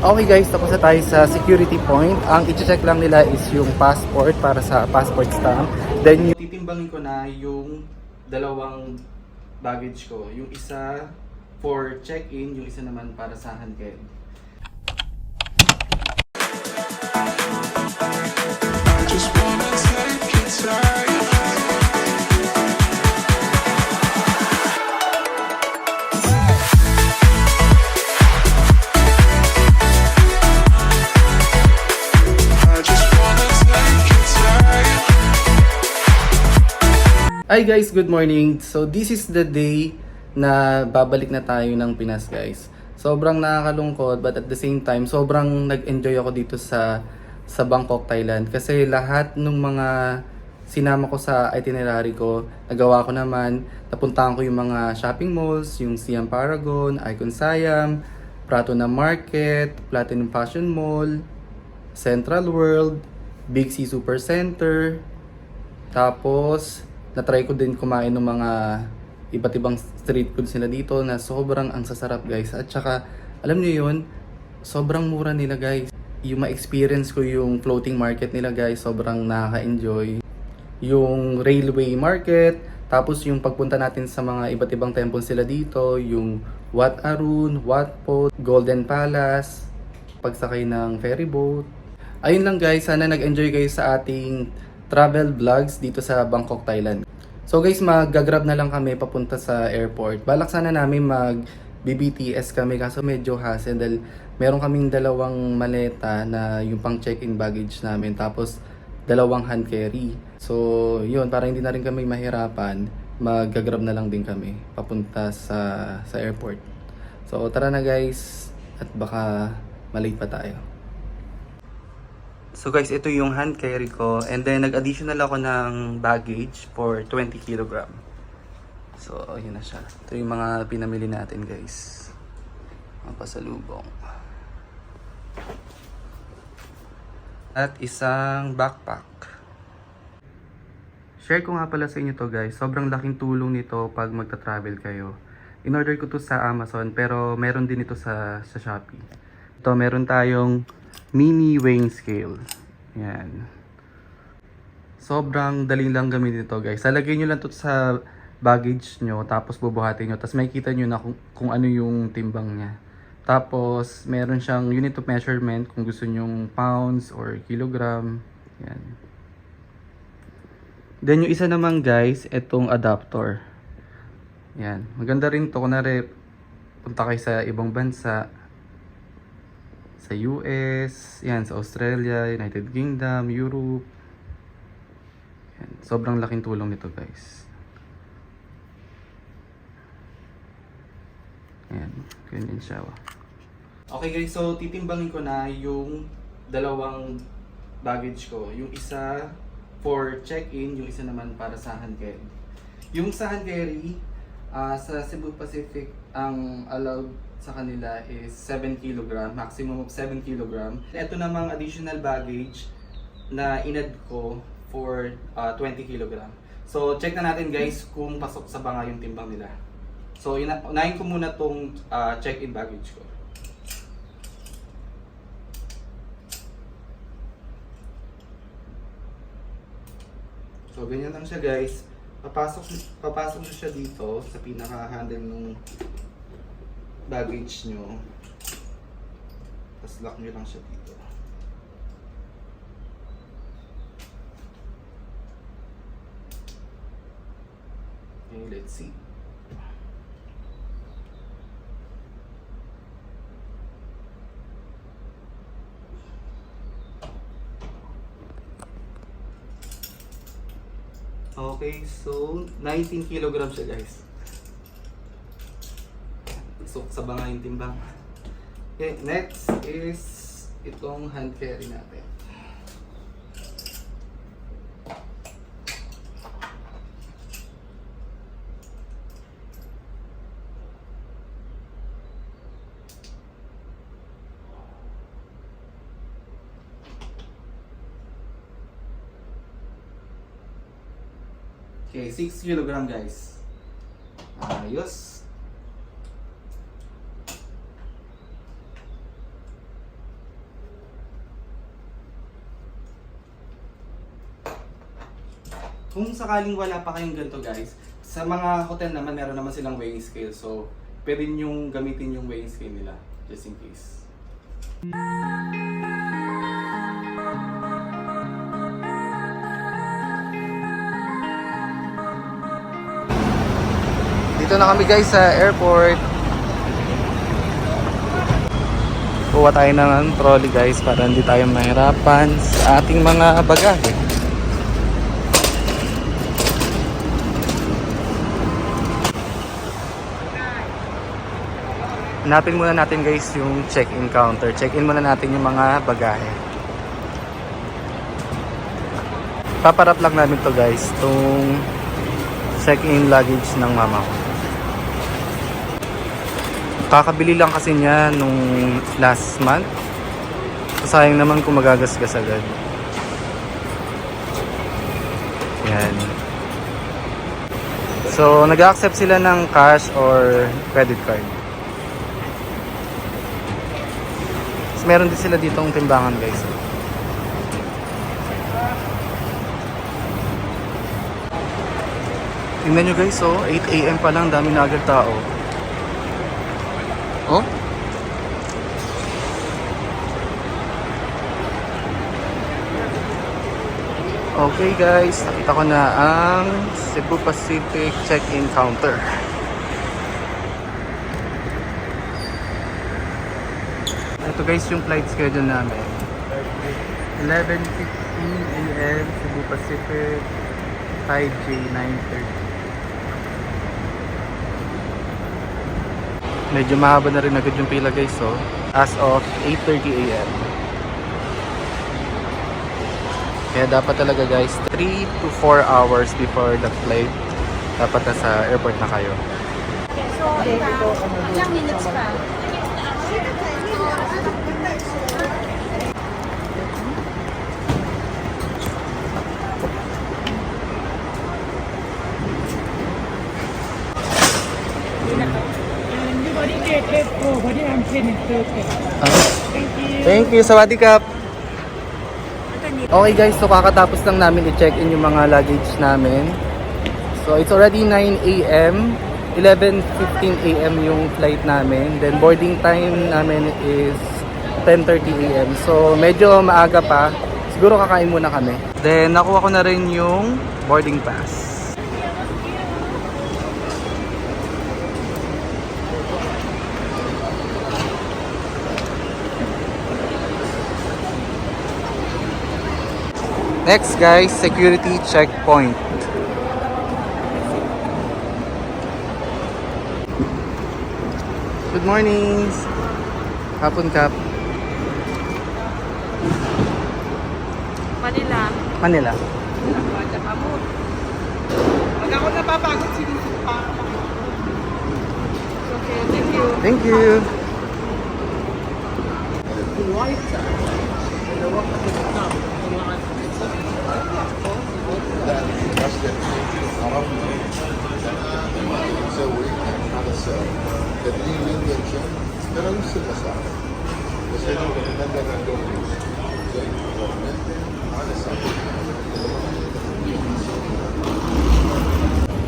Okay guys, tapos na tayo sa security point. Ang i-check lang nila is yung passport para sa passport stamp. Then titimbangin ko na yung dalawang baggage ko. Yung isa for check-in, yung isa naman para sa hand carry. Hi guys, good morning. So this is the day na babalik na tayo ng Pinas guys. Sobrang nakakalungkot but at the same time sobrang nag-enjoy ako dito sa Bangkok, Thailand kasi lahat ng mga sinama ko sa itinerary ko, nagawa ko naman. Napuntahan ko yung mga shopping malls, yung Siam Paragon, Icon Siam, Pratuna Market, Platinum Fashion Mall, Central World, Big C Super Center. Tapos na-try ko din kumain ng mga iba't ibang street foods nila dito na sobrang ang sasarap guys. At saka, alam niyo yun, sobrang mura nila guys. Yung ma-experience ko yung floating market nila guys, sobrang nakaka-enjoy. Yung railway market, tapos yung pagpunta natin sa mga iba't ibang temples sila dito, yung Wat Arun, Wat Pot, Golden Palace, pagsakay ng ferry boat. Ayun lang guys, sana nag-enjoy kayo sa ating travel vlogs dito sa Bangkok, Thailand. So guys, mag-grab na lang kami papunta sa airport. Balak sana namin mag-BBTS kami kaso medyo hassle dahil meron kaming dalawang maleta na yung pang check-in baggage namin tapos dalawang hand carry. So yun, para hindi na rin kami mahirapan, mag-grab na lang din kami papunta sa airport. So tara na guys at baka malate pa tayo. So guys, ito yung hand carry ko and then nag-additional ako ng baggage for 20 kg. So, yun na siya. Ito yung mga pinamili natin guys. Mga pasalubong. At isang backpack. Share ko nga pala sa inyo to guys. Sobrang laking tulong nito pag magta-travel kayo. In-order ko to sa Amazon pero meron din ito sa Shopee. Ito, meron tayong mini weighing scale. Yan. Sobrang dali lang gamitin ito guys. Lalagay nyo lang ito sa baggage nyo. Tapos bubuhatin nyo. Tapos makikita nyo na kung ano yung timbang niya. Tapos meron siyang unit of measurement kung gusto nyong pounds or kilogram. Yan. Then yung isa naman guys, itong adapter. Yan. Maganda rin to. Kunwari punta kayo sa ibang bansa. Sa US, yan, sa Australia, United Kingdom, Europe. Yan, sobrang laking tulong nito guys. Yan, ganyan siya. Okay guys, so titimbangin ko na yung dalawang baggage ko. Yung isa for check-in, yung isa naman para sa hand carry. Yung sa hand carry, sa Cebu Pacific, ang allowed sa kanila is 7 kg, maximum of 7 kg. Ito namang additional baggage na inad ko for 20 kg. So check na natin guys kung pasok sa banga yung timbang nila. So unahin ko muna tong check-in baggage ko. So ganyan lang siya guys. Papasok siya dito sa pinaka-handle ng baggage nyo. Tapos lock nyo lang siya dito. Okay, let's see. Okay, so 19 kg siya guys. So, sa banga yung timbang. Okay, next is itong hand carry natin. Okay, 6 kg guys. Ayos. kung sakaling wala pa kayong ganito guys, sa mga hotel naman meron naman silang weighing scale. So, pwede yung gamitin yung weighing scale nila just in case. Dito na kami guys sa airport. Kuha tayo ng trolley guys para hindi tayo mahirapan sa ating mga bagahe. Hanapin muna natin guys yung check-in counter. Check-in muna natin yung mga bagahe. Paparap lang namin to guys, itong check-in luggage ng mama ko. Kakabili lang kasi niya nung last month. Sayang naman kung magagasgas agad. Yan. So, nag-accept sila ng cash or credit card. Meron din sila ditong timbangan guys. Tingnan nyo guys, 8 AM pa lang, dami na agad tao. Oh? Okay guys, nakita ko na ang Cebu Pacific check-in counter. Ito guys yung flight schedule namin. 11:15 AM Cebu Pacific, 5J 9:30. Medyo mahaba na rin agad yung pila guys, so as of 8:30 AM. Kaya dapat talaga guys 3 to 4 hours before the flight dapat nasa airport na kayo. So, ilang minutes pa? Thank you, sawadikap. Okay guys, so kakatapos lang namin i-check-in yung mga luggage namin. So it's already 9 AM, 11:15 AM yung flight namin. Then boarding time namin is 10:30 AM. So medyo maaga pa. Siguro kakain muna kami. Then nakuha ko na rin yung boarding pass. Next guys, security checkpoint. Good morning. Hapon Kap. Manila. Manila. Wag ako napapagod sinusupa. Okay, thank you. Thank you.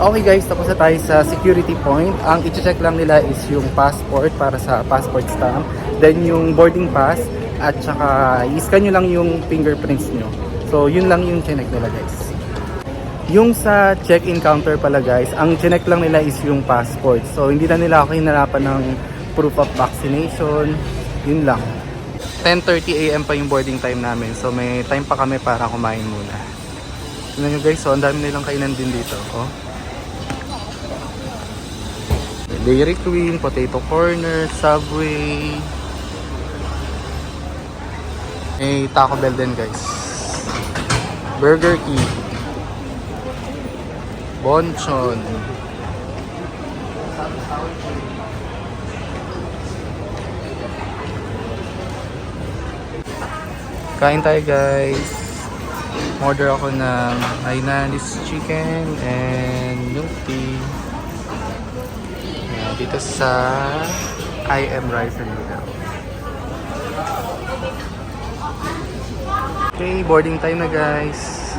Okay guys, tapos na tayo sa security point. Ang i-check lang nila is yung passport para sa passport stamp. Then yung boarding pass at saka i-scan nyo lang yung fingerprints nyo. So yun lang yung chinek nila guys. Yung sa check-in counter pala guys, ang chinek lang nila is yung passport. So hindi na nila ako hinarapan ng proof of vaccination. Yun lang. 10:30 AM pa yung boarding time namin. So may time pa kami para kumain muna. Tignan nyo guys, so ang dami nilang kainan din dito. Oh. Dairy Queen, Potato Corner, Subway. May Taco Bell din guys. Burger King. Bonchon. Kain tayo guys. Order ako ng Hainanese chicken and milk tea. Ayan, dito sa IM Rice and Noodle. Okay, boarding time na guys.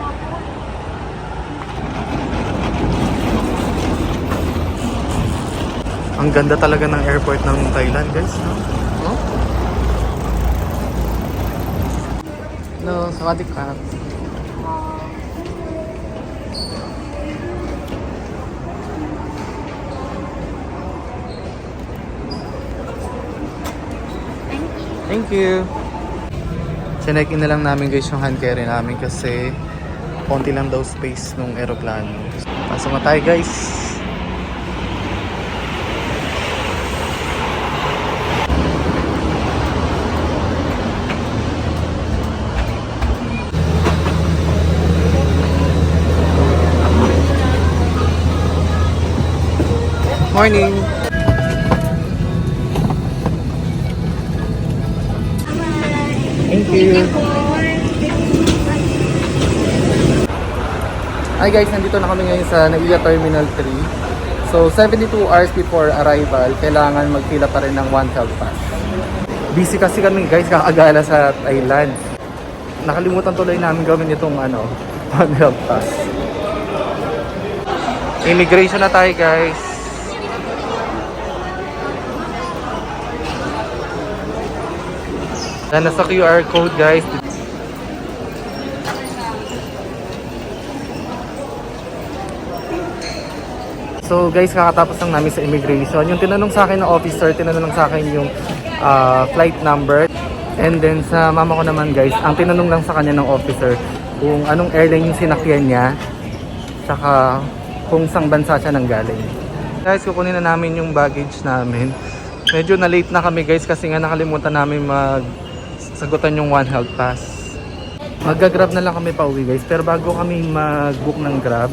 Ang ganda talaga ng airport ng Thailand, guys. No? No? Hello, sawadee krap. Thank you. Chinek-in na lang namin guys yung hand carry namin kasi konti lang daw space nung aeroplano. Pasok na tayo guys. Morning. Thank you. Hi guys, nandito na kami ngayon sa Naiya Terminal 3. So 72 hours before arrival, kailangan magpila pa rin ng One Health Pass. Busy kasi kami guys, kakagala sa Thailand. Nakalimutan tuloy namin gawin itong One Health Pass. Immigration na tayo guys. Nasa QR code guys. So guys, kakatapos lang namin sa immigration. Yung tinanong sa akin ng officer, tinanong sa akin yung flight number. And then sa mama ko naman guys, ang tinanong lang sa kanya ng officer kung anong airline yung sinakyan niya, saka kung sang bansa siya nanggaling. Guys, kukunin na namin yung baggage namin. Medyo na late na kami guys kasi nga nakalimutan namin sagutan yung One Health Pass. Magga-grab na lang kami pa uwi guys, pero bago kami mag-book ng grab,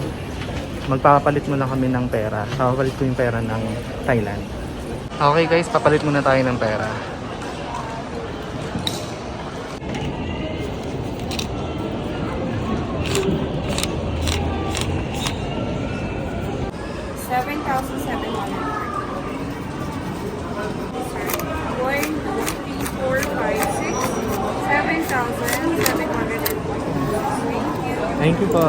magpapalit muna kami ng pera. Papalit ko yung pera ng Thailand. Okay guys, papalit muna tayo ng pera. Thank you po.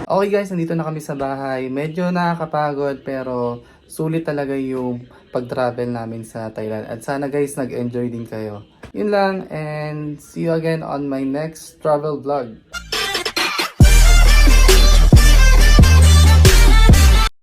Okay guys, nandito na kami sa bahay. Medyo nakakapagod pero sulit talaga yung pag-travel namin sa Thailand. At sana guys, nag-enjoy din kayo. Yun lang and see you again on my next travel vlog.